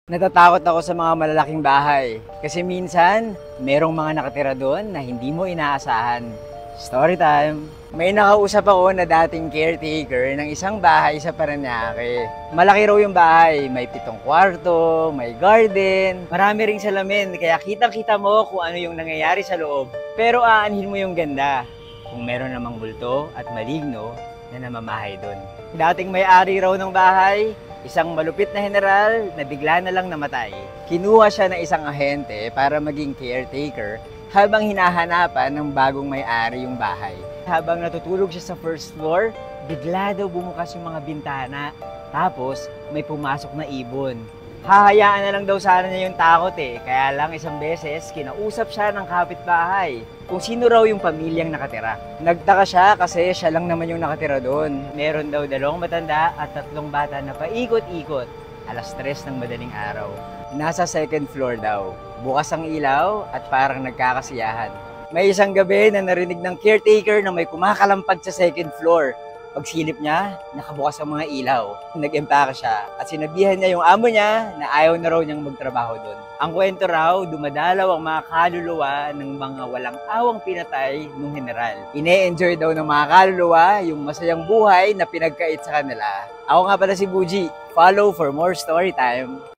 Natatakot ako sa mga malalaking bahay kasi minsan merong mga nakatira doon na hindi mo inaasahan. Story time! May nakausap ako na dating caretaker ng isang bahay sa Parañaque. Malaki raw yung bahay, may 7 kwarto, may garden, marami ring salamin kaya kitang-kita mo kung ano yung nangyayari sa loob. Pero aanhin mo yung ganda kung meron namang multo at maligno na namamahay doon. Dating may-ari raw ng bahay, isang malupit na general na bigla na lang namatay. Kinuha siya ng isang ahente para maging caretaker habang hinahanapan ng bagong may-ari yung bahay. Habang natutulog siya sa first floor, bigla daw bumukas yung mga bintana. Tapos may pumasok na ibon. Hahayaan na lang daw sana niya yung takot kaya lang isang beses kinausap siya ng kapitbahay kung sino raw yung pamilyang nakatira. Nagtaka siya kasi siya lang naman yung nakatira doon. Meron daw 2 matanda at 3 bata na paikot-ikot. 3:00 ng madaling araw. Nasa 2nd floor daw. Bukas ang ilaw at parang nagkakasiyahan. May isang gabi na narinig ng caretaker na may kumakalampag sa 2nd floor. Pagsilip niya, nakabukas ang mga ilaw. Nag-empaka siya at sinabihan niya yung amo niya na ayaw na raw niyang magtrabaho doon. Ang kwento raw, dumadalaw ang mga kaluluwa ng mga walang awang pinatay ng general. Ine-enjoy daw ng mga kaluluwa yung masayang buhay na pinagkait sa kanila. Ako nga pala si Buji. Follow for more story time.